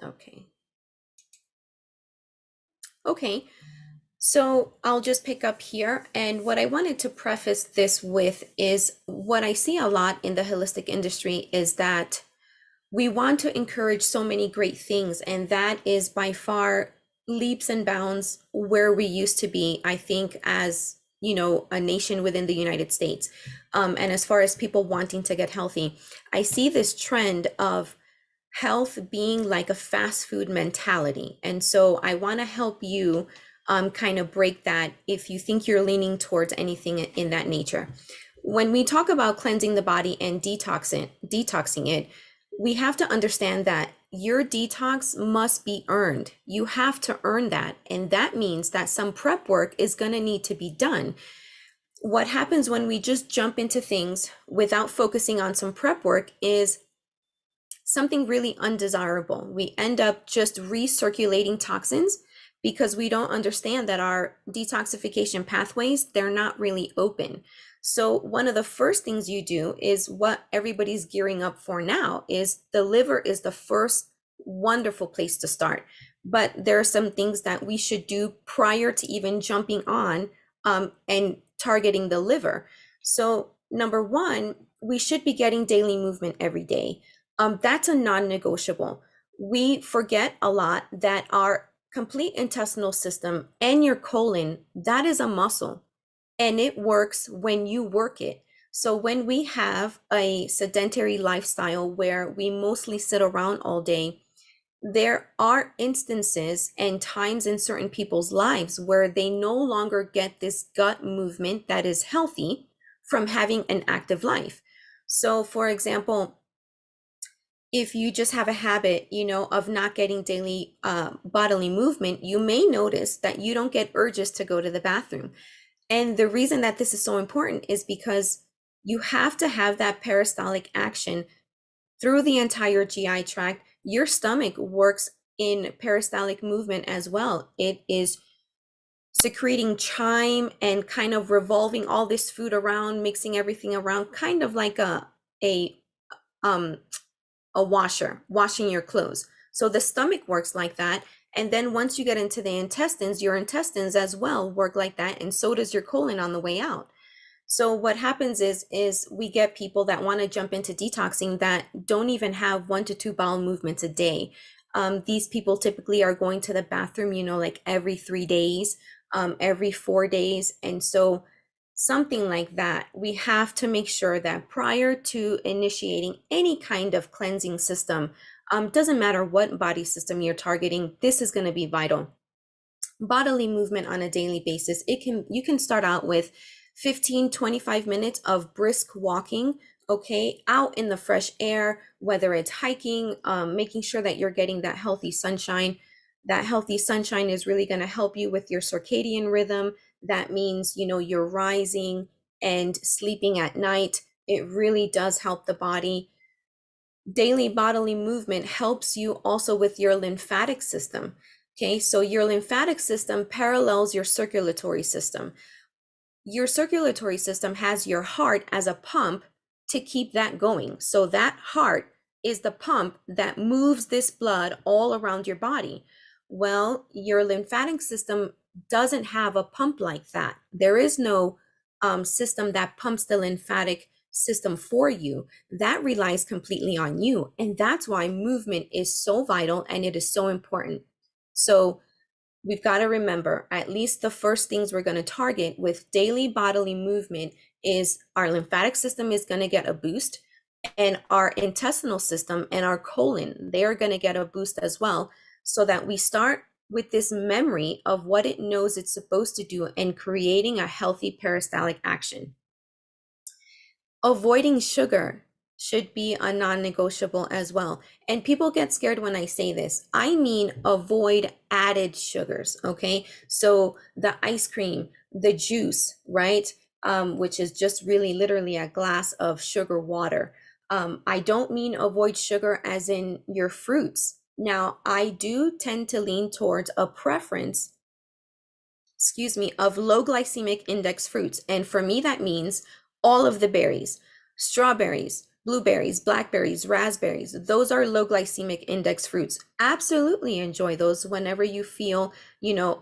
Okay. Okay. So I'll just pick up here. And what I wanted to preface this with is what I see a lot in the holistic industry is that we want to encourage so many great things. And that is by far leaps and bounds where we used to be, I think, as a nation within the United States. And as far as people wanting to get healthy, I see this trend of health being like a fast food mentality. And so I want to help you kind of break that if you think you're leaning towards anything in that nature. When we talk about cleansing the body and detoxing it, we have to understand that your detox must be earned. You have to earn that. And that means that some prep work is going to need to be done. What happens when we just jump into things without focusing on some prep work is something really undesirable. We end up just recirculating toxins because we don't understand that our detoxification pathways, they're not really open. So one of the first things you do is what everybody's gearing up for now is the liver is the first wonderful place to start. But there are some things that we should do prior to even jumping on and targeting the liver. So number one, we should be getting daily movement every day. That's a non-negotiable. We forget a lot that our complete intestinal system and your colon, that is a muscle and it works when you work it. So when we have a sedentary lifestyle where we mostly sit around all day, there are instances and times in certain people's lives where they no longer get this gut movement that is healthy from having an active life. So for example, if you just have a habit, of not getting daily bodily movement, you may notice that you don't get urges to go to the bathroom. And the reason that this is so important is because you have to have that peristaltic action through the entire GI tract. Your stomach works in peristaltic movement as well. It is secreting chyme and kind of revolving all this food around, mixing everything around, kind of like a um a washer, washing your clothes. So the stomach works like that. And then once you get into the intestines, your intestines as well work like that. And so does your colon on the way out. So what happens is we get people that want to jump into detoxing that don't even have 1 to 2 bowel movements a day. These people typically are going to the bathroom, like every 3 days, every 4 days. And so something like that, we have to make sure that prior to initiating any kind of cleansing system, doesn't matter what body system you're targeting, this is going to be vital. Bodily movement on a daily basis. You can start out with 15-25 minutes of brisk walking, okay, out in the fresh air, whether it's hiking, making sure that you're getting that healthy sunshine. That healthy sunshine is really going to help you with your circadian rhythm. That means, you're rising and sleeping at night. It really does help the body. Daily bodily movement helps you also with your lymphatic system. Okay, so your lymphatic system parallels your circulatory system. Your circulatory system has your heart as a pump to keep that going. So that heart is the pump that moves this blood all around your body. Well, your lymphatic system doesn't have a pump like that. There is no system that pumps the lymphatic system for you. That relies completely on you. And that's why movement is so vital and it is so important. So we've got to remember at least the first things we're going to target with daily bodily movement is our lymphatic system is going to get a boost, and our intestinal system and our colon, they're going to get a boost as well, so that we start with this memory of what it knows it's supposed to do and creating a healthy peristaltic action. Avoiding sugar should be a non-negotiable as well. And people get scared when I say this. I mean, avoid added sugars, okay? So the ice cream, the juice, right? Which is just really literally a glass of sugar water. I don't mean avoid sugar as in your fruits. Now, I do tend to lean towards a preference, of low glycemic index fruits. And for me, that means all of the berries, strawberries, Blueberries, blackberries, raspberries, those are low glycemic index fruits. Absolutely enjoy those whenever you feel,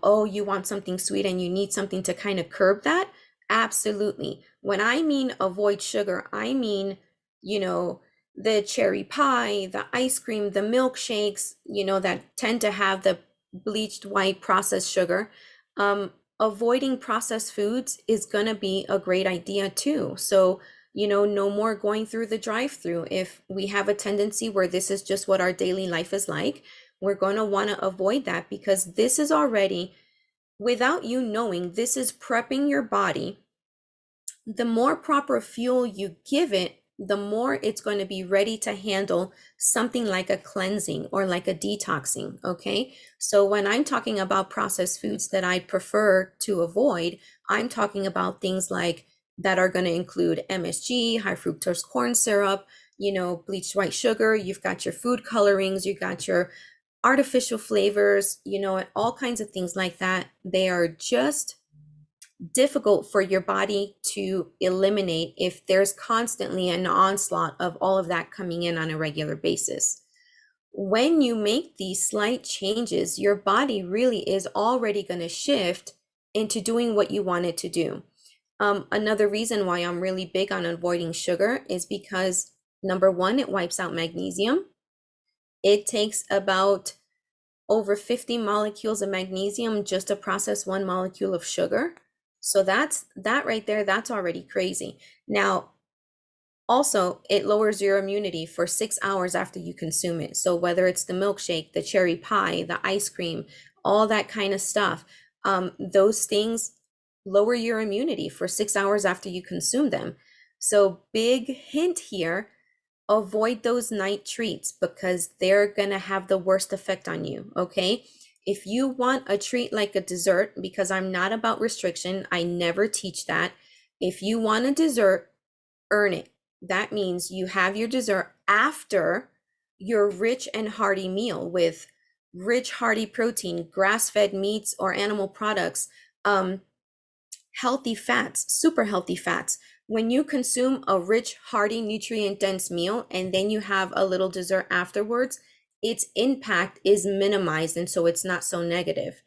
oh, you want something sweet and you need something to kind of curb that. Absolutely. When I mean avoid sugar, I mean, you know, the cherry pie, the ice cream, the milkshakes, that tend to have the bleached white processed sugar. Avoiding processed foods is going to be a great idea too. So, no more going through the drive-through. If we have a tendency where this is just what our daily life is like, we're going to want to avoid that, because this is already, without you knowing, this is prepping your body. The more proper fuel you give it, the more it's going to be ready to handle something like a cleansing or like a detoxing. Okay. So when I'm talking about processed foods that I prefer to avoid, I'm talking about things like that are going to include MSG, high fructose corn syrup, bleached white sugar. You've got your food colorings, you've got your artificial flavors, and all kinds of things like that. They are just difficult for your body to eliminate if there's constantly an onslaught of all of that coming in on a regular basis. When you make these slight changes, your body really is already going to shift into doing what you want it to do. Another reason why I'm really big on avoiding sugar is because, number one, it wipes out magnesium. It takes about over 50 molecules of magnesium just to process one molecule of sugar. So that right there, that's already crazy. Now, also, it lowers your immunity for 6 hours after you consume it. So whether it's the milkshake, the cherry pie, the ice cream, all that kind of stuff, those things lower your immunity for 6 hours after you consume them. So big hint here, avoid those night treats because they're gonna have the worst effect on you, okay? If you want a treat like a dessert, because I'm not about restriction, I never teach that. If you want a dessert, earn it. That means you have your dessert after your rich and hearty meal with rich, hearty protein, grass-fed meats or animal products, healthy fats, super healthy fats. When you consume a rich, hearty, nutrient-dense meal and then you have a little dessert afterwards, its impact is minimized, and so it's not so negative.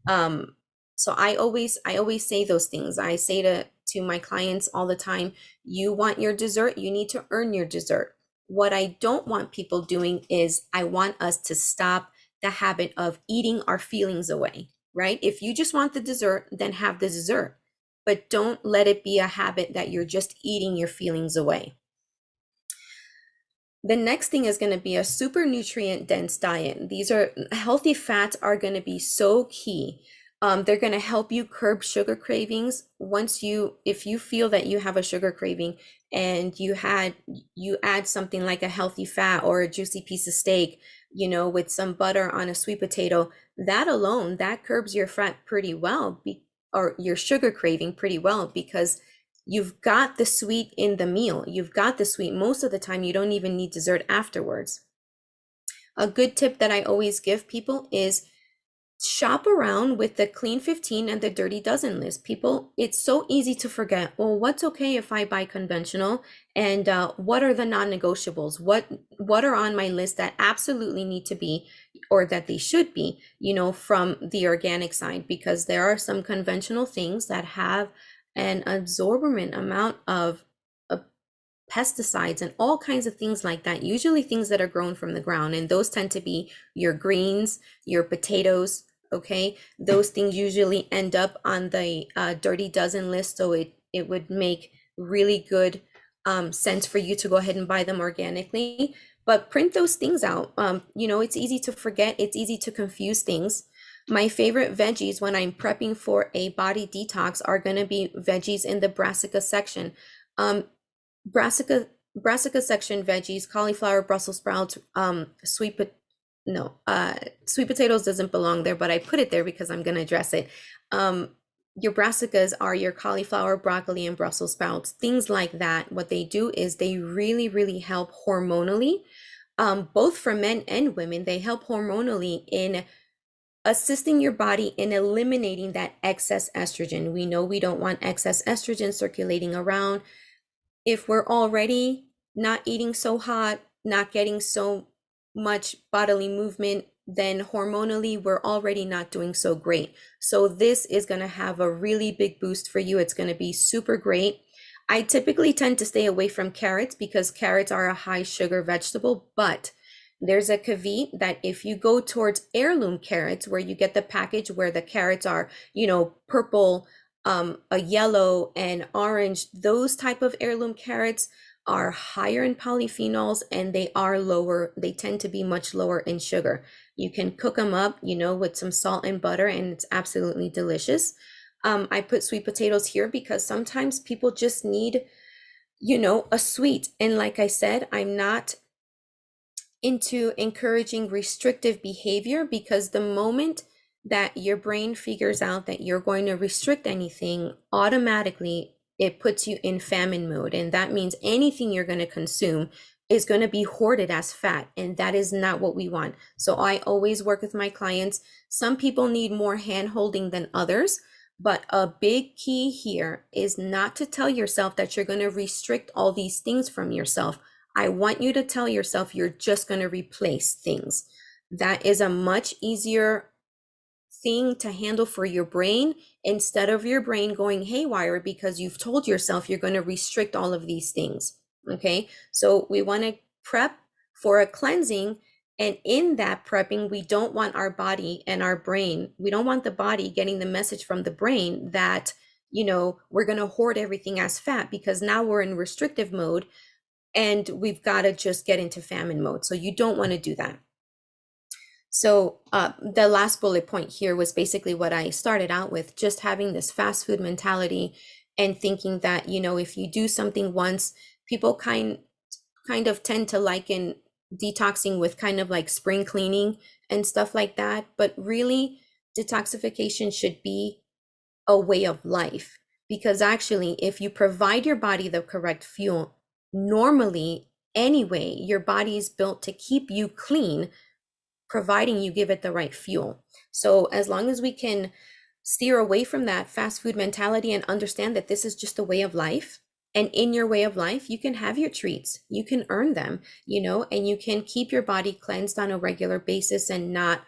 So I always say those things. I say to my clients all the time, you want your dessert, you need to earn your dessert. What I don't want people doing is I want us to stop the habit of eating our feelings away, right? If you just want the dessert, then have the dessert, but don't let it be a habit that you're just eating your feelings away. The next thing is going to be a super nutrient dense diet. These are healthy fats are going to be so key. They're going to help you curb sugar cravings. If you feel that you have a sugar craving and you add something like a healthy fat or a juicy piece of steak, with some butter on a sweet potato, that alone, that curbs your fat pretty well, or your sugar craving pretty well, because you've got the sweet in the meal. You've got the sweet. Most of the time, you don't even need dessert afterwards. A good tip that I always give people is shop around with the clean 15 and the dirty dozen list. People, it's so easy to forget, well, what's okay if I buy conventional, and what are the non-negotiables? What are on my list that absolutely need to be, or that they should be, from the organic side, because there are some conventional things that have an absorbent amount of pesticides and all kinds of things like that, usually things that are grown from the ground, and those tend to be your greens, your potatoes. Okay, those things usually end up on the dirty dozen list, so it would make really good sense for you to go ahead and buy them organically. But print those things out. It's easy to forget, it's easy to confuse things. My favorite veggies when I'm prepping for a body detox are going to be veggies in the brassica section. Um, brassica brassica section veggies, cauliflower, Brussels sprouts, no, sweet potatoes doesn't belong there, but I put it there because I'm going to address it. Um, your brassicas are your cauliflower, broccoli, and Brussels sprouts, things like that. What they do is they really, really help hormonally, both for men and women. They help hormonally in assisting your body in eliminating that excess estrogen. We know we don't want excess estrogen circulating around. If we're already not eating so hot, not getting so much bodily movement, then hormonally we're already not doing so great. So this is going to have a really big boost for you. It's going to be super great. I typically tend to stay away from carrots because carrots are a high sugar vegetable, but there's a caveat that if you go towards heirloom carrots, where you get the package where the carrots are, purple, a yellow and orange, those type of heirloom carrots are higher in polyphenols and they tend to be much lower in sugar. You can cook them up, with some salt and butter, and it's absolutely delicious. I put sweet potatoes here because sometimes people just need, a sweet. And like I said, I'm not into encouraging restrictive behavior, because the moment that your brain figures out that you're going to restrict anything, automatically it puts you in famine mode. And that means anything you're going to consume is going to be hoarded as fat. And that is not what we want. So I always work with my clients. Some people need more hand holding than others. But a big key here is not to tell yourself that you're going to restrict all these things from yourself. I want you to tell yourself you're just going to replace things. That is a much easier thing to handle for your brain, instead of your brain going haywire because you've told yourself you're going to restrict all of these things. Okay, so we want to prep for a cleansing. And in that prepping, we don't want our body and our brain, we don't want the body getting the message from the brain that, we're going to hoard everything as fat, because now we're in restrictive mode and we've got to just get into famine mode. So you don't want to do that. So the last bullet point here was basically what I started out with, just having this fast food mentality and thinking that, if you do something once, people kind of tend to liken detoxing with kind of like spring cleaning and stuff like that. But really, detoxification should be a way of life, because actually, if you provide your body the correct fuel, normally anyway, your body is built to keep you clean, providing you give it the right fuel. So as long as we can steer away from that fast food mentality and understand that this is just a way of life, and in your way of life, you can have your treats, you can earn them, and you can keep your body cleansed on a regular basis, and not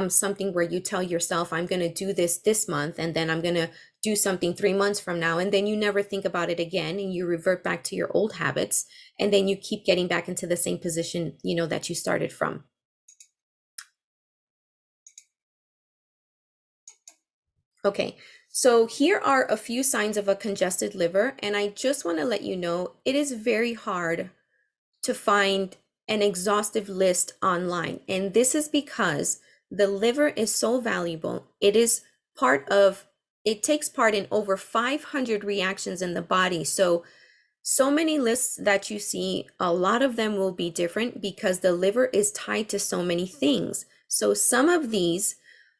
something where you tell yourself, I'm going to do this month, and then I'm going to do something 3 months from now, and then you never think about it again, and you revert back to your old habits, and then you keep getting back into the same position, that you started from. Okay, so here are a few signs of a congested liver, and I just want to let you know it is very hard to find an exhaustive list online. And this is because the liver is so valuable. It takes part in over 500 reactions in the body. So many lists that you see, a lot of them will be different because the liver is tied to so many things. So some of these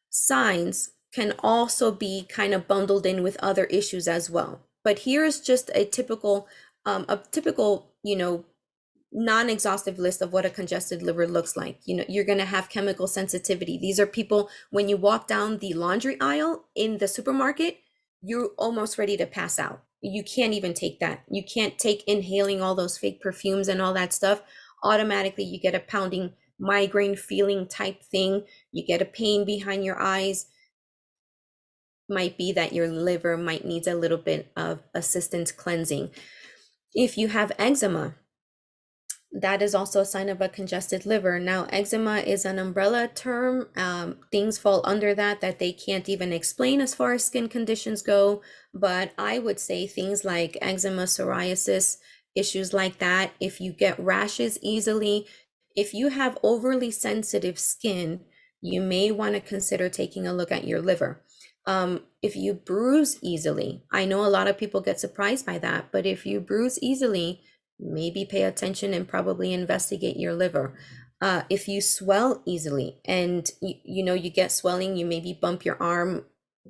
signs can also be kind of bundled in with other issues as well. But here's just a typical, non-exhaustive list of what a congested liver looks like. You're going to have chemical sensitivity. These are people, when you walk down the laundry aisle in the supermarket, you're almost ready to pass out. You can't even take that. You can't take inhaling all those fake perfumes and all that stuff. Automatically, you get a pounding migraine feeling type thing. You get a pain behind your eyes. Might be that your liver might needs a little bit of assistance cleansing. If you have eczema, that is also a sign of a congested liver. Now, eczema is an umbrella term. Things fall under that they can't even explain as far as skin conditions go. But I would say things like eczema, psoriasis, issues like that. If you get rashes easily, if you have overly sensitive skin, you may want to consider taking a look at your liver. If you bruise easily, I know a lot of people get surprised by that, but if you bruise easily, maybe pay attention and probably investigate your liver. If you swell easily and you get swelling, you maybe bump your arm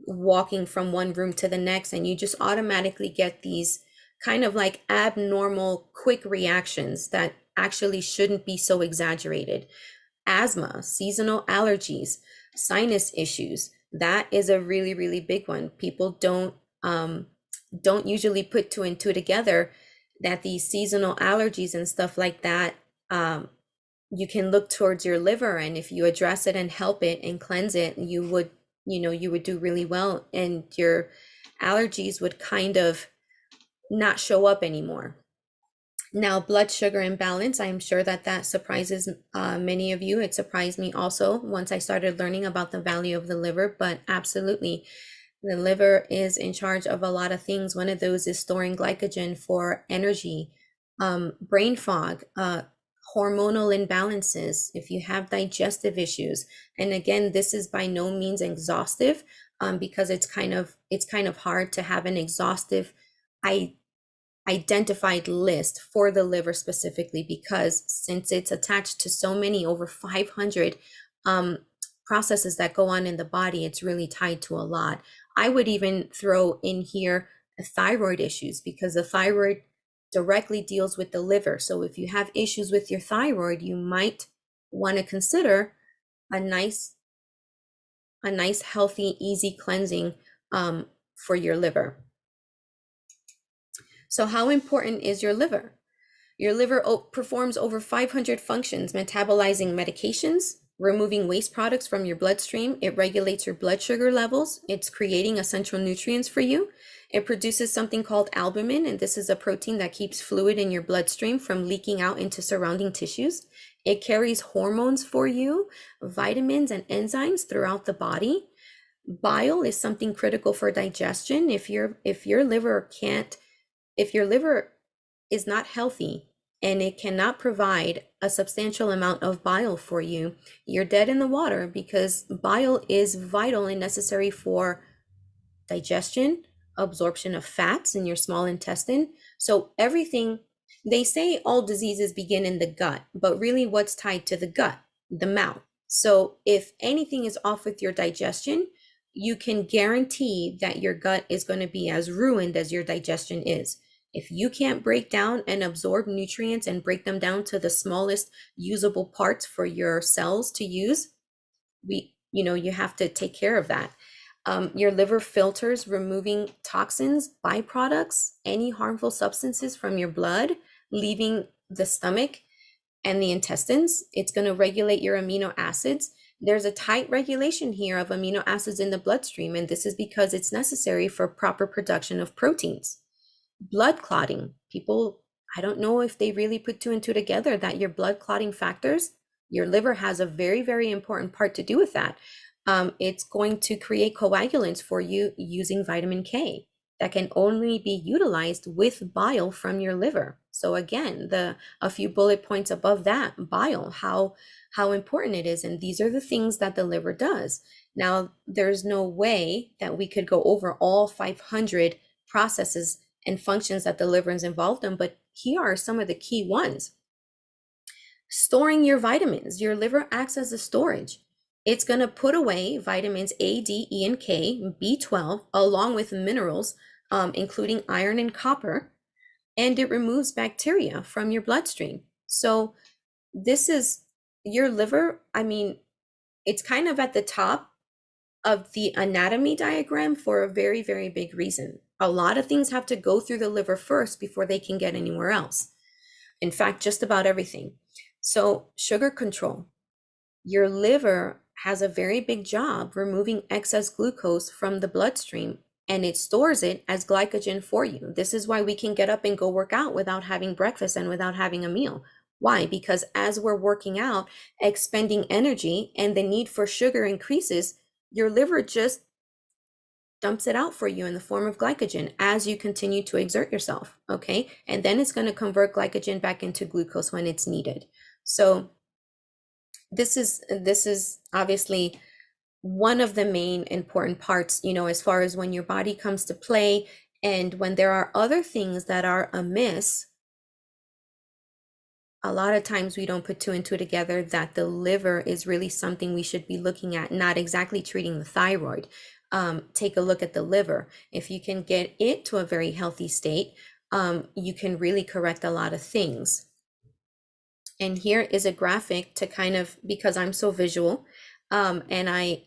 walking from one room to the next, and you just automatically get these kind of like abnormal quick reactions that actually shouldn't be so exaggerated. Asthma, seasonal allergies, sinus issues, that is a really, really big one. People don't usually put two and two together. that these seasonal allergies and stuff like that, you can look towards your liver, and if you address it and help it and cleanse it, you would, you would do really well, and your allergies would kind of not show up anymore. Now, blood sugar imbalance, I'm sure that that surprises many of you. It surprised me also once I started learning about the value of the liver, but absolutely, the liver is in charge of a lot of things. One of those is storing glycogen for energy, brain fog, hormonal imbalances, if you have digestive issues. And again, this is by no means exhaustive, because it's kind of hard to have an exhaustive I identified list for the liver specifically, because since it's attached to so many, over 500 um, processes that go on in the body, it's really tied to a lot. I would even throw in here thyroid issues, because the thyroid directly deals with the liver. So if you have issues with your thyroid, you might want to consider a nice healthy, easy cleansing for your liver. So how important is your liver? Your liver performs over 500 functions, metabolizing medications, removing waste products from your bloodstream. It regulates your blood sugar levels. It's creating essential nutrients for you. It produces something called albumin, and this is a protein that keeps fluid in your bloodstream from leaking out into surrounding tissues. It carries hormones for you, vitamins and enzymes throughout the body. Bile is something critical for digestion. If your liver is not healthy and it cannot provide a substantial amount of bile for you, you're dead in the water, because bile is vital and necessary for digestion, absorption of fats in your small intestine. So everything, they say all diseases begin in the gut, but really what's tied to the gut? The mouth. So if anything is off with your digestion, you can guarantee that your gut is going to be as ruined as your digestion is. If you can't break down and absorb nutrients and break them down to the smallest usable parts for your cells to use, you have to take care of that. Your liver filters removing toxins, byproducts, any harmful substances from your blood, leaving the stomach and the intestines. It's going to regulate your amino acids. There's a tight regulation here of amino acids in the bloodstream, and this is because it's necessary for proper production of proteins. Blood clotting. People, I don't know if they really put two and two together that your blood clotting factors, your liver has a very, very important part to do with that. It's going to create coagulants for you using vitamin K that can only be utilized with bile from your liver. So again, a few bullet points above that, bile, how important it is. And these are the things that the liver does. Now, there's no way that we could go over all 500 processes and functions that the liver is involved in, but here are some of the key ones. Storing your vitamins. Your liver acts as a storage. It's going to put away vitamins A, D, E, and K, B12, along with minerals, including iron and copper, and it removes bacteria from your bloodstream. So this is your liver. I mean, it's kind of at the top of the anatomy diagram for a very, very big reason. A lot of things have to go through the liver first before they can get anywhere else. In fact, just about everything. So sugar control. Your liver has a very big job removing excess glucose from the bloodstream, and it stores it as glycogen for you. This is why we can get up and go work out without having breakfast and without having a meal. Why? Because as we're working out, expending energy and the need for sugar increases, your liver just dumps it out for you in the form of glycogen as you continue to exert yourself, okay? And then it's going to convert glycogen back into glucose when it's needed. So this is obviously one of the main important parts, as far as when your body comes to play, and when there are other things that are amiss. A lot of times we don't put two and two together that the liver is really something we should be looking at, not exactly treating the thyroid. Take a look at the liver. If you can get it to a very healthy state, you can really correct a lot of things. And here is a graphic to kind of, because I'm so visual, and I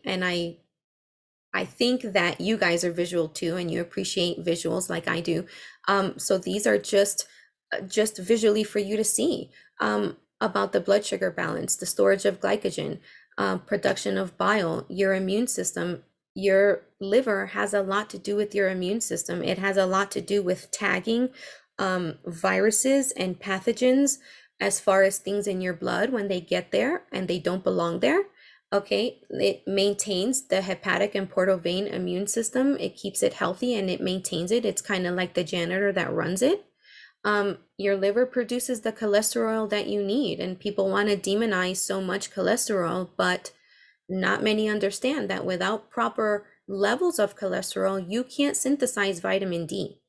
think that you guys are visual too, and you appreciate visuals like I do. So these are just just visually for you to see, about the blood sugar balance, the storage of glycogen, production of bile, your immune system. Your liver has a lot to do with your immune system. It has a lot to do with tagging viruses and pathogens as far as things in your blood when they get there and they don't belong there. Okay, it maintains the hepatic and portal vein immune system. It keeps it healthy and it maintains it. It's kind of like the janitor that runs it. Your liver produces the cholesterol that you need, and people want to demonize so much cholesterol, but not many understand that without proper levels of cholesterol, you can't synthesize vitamin D.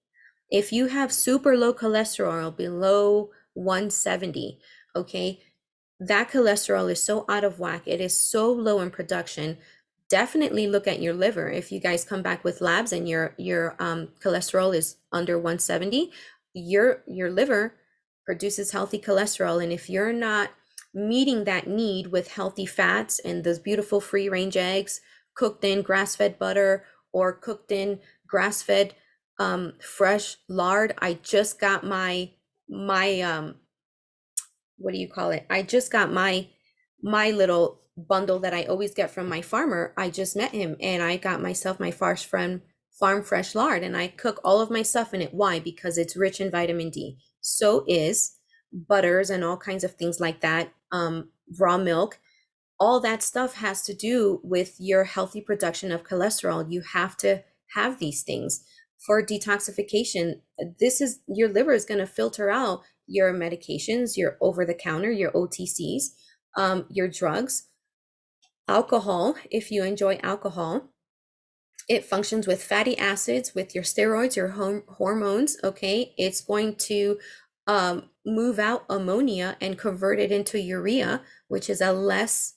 If you have super low cholesterol below 170, okay, that cholesterol is so out of whack. It is so low in production. Definitely look at your liver. If you guys come back with labs and your cholesterol is under 170, your liver produces healthy cholesterol. And if you're not meeting that need with healthy fats and those beautiful free range eggs cooked in grass-fed butter or cooked in grass-fed fresh lard. I just got my what do you call it? I just got my little bundle that I always get from my farmer. I just met him and I got myself my farm fresh lard, and I cook all of my stuff in it. Why? Because it's rich in vitamin D. So is butters and all kinds of things like that. Raw milk, all that stuff has to do with your healthy production of cholesterol. You have to have these things for detoxification. This is your liver is going to filter out your medications, your over the counter, your OTCs, your drugs, alcohol. If you enjoy alcohol, it functions with fatty acids, with your steroids, your hormones. Okay, it's going to move out ammonia and convert it into urea, which is a less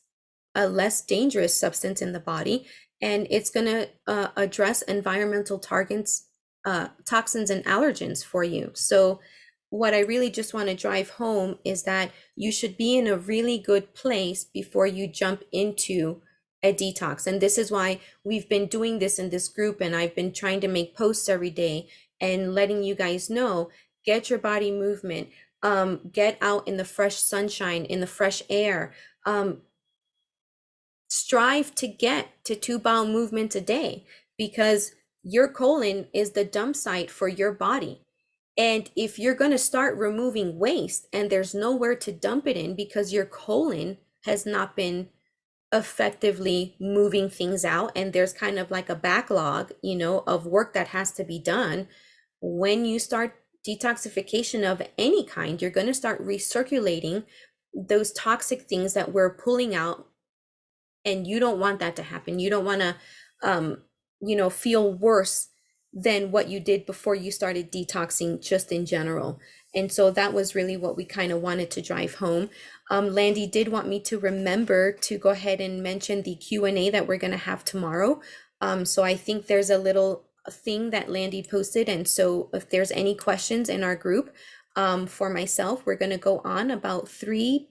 dangerous substance in the body, and it's going to address environmental targets, toxins and allergens for you. So what I really just want to drive home is that you should be in a really good place before you jump into a detox. And this is why we've been doing this in this group, and I've been trying to make posts every day and letting you guys know, get your body movement, get out in the fresh sunshine, in the fresh air, strive to get to 2 bowel movements a day, because your colon is the dump site for your body. And if you're going to start removing waste and there's nowhere to dump it in because your colon has not been effectively moving things out, and there's kind of like a backlog, of work that has to be done, when you start detoxification of any kind, you're going to start recirculating those toxic things that we're pulling out, and you don't want that to happen. You don't want to feel worse than what you did before you started detoxing, just in general. And so that was really what we kind of wanted to drive home. Landy did want me to remember to go ahead and mention the Q&A that we're going to have tomorrow. So I think there's a little thing that Landy posted, and so if there's any questions in our group, for myself, we're going to go on about 3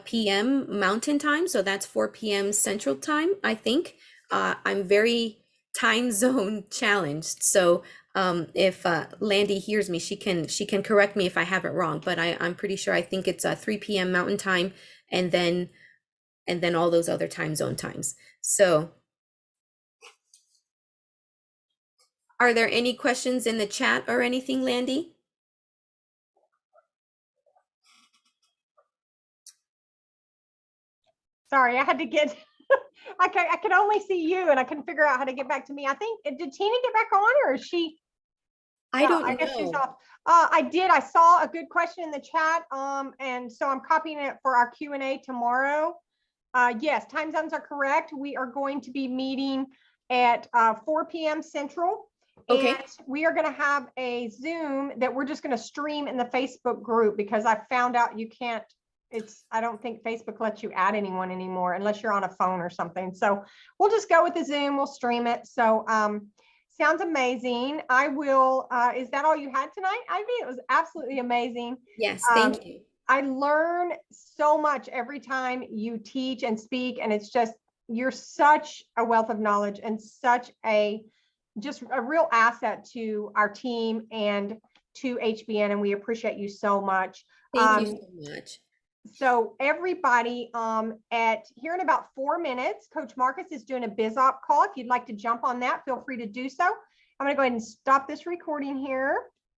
p.m. Mountain Time, so that's 4 p.m. Central Time, I think. I'm very time zone challenged, so if Landy hears me, she can correct me if I have it wrong, but I'm pretty sure, I think it's 3 p.m. Mountain Time, and then all those other time zone times. So are there any questions in the chat or anything, Landy? Sorry, I had to get, I could only see you and I couldn't figure out how to get back to me. I think, did Tina get back on, or is she? I don't I guess she's know. off. I saw a good question in the chat. And so I'm copying it for our Q&A tomorrow. Yes, time zones are correct. We are going to be meeting at 4 p.m. Central. Okay. And we are going to have a Zoom that we're just going to stream in the Facebook group, because I found out you can't, I don't think Facebook lets you add anyone anymore unless you're on a phone or something. So we'll just go with the Zoom, we'll stream it. So sounds amazing. I will, is that all you had tonight, Ivy? It was absolutely amazing. Yes, thank you. I learn so much every time you teach and speak, and it's just, you're such a wealth of knowledge and such just a real asset to our team and to HBN, and we appreciate you so much. Thank you so much. So everybody, at here in about 4 minutes, Coach Marcus is doing a BizOp call. If you'd like to jump on that, feel free to do so. I'm going to go ahead and stop this recording here.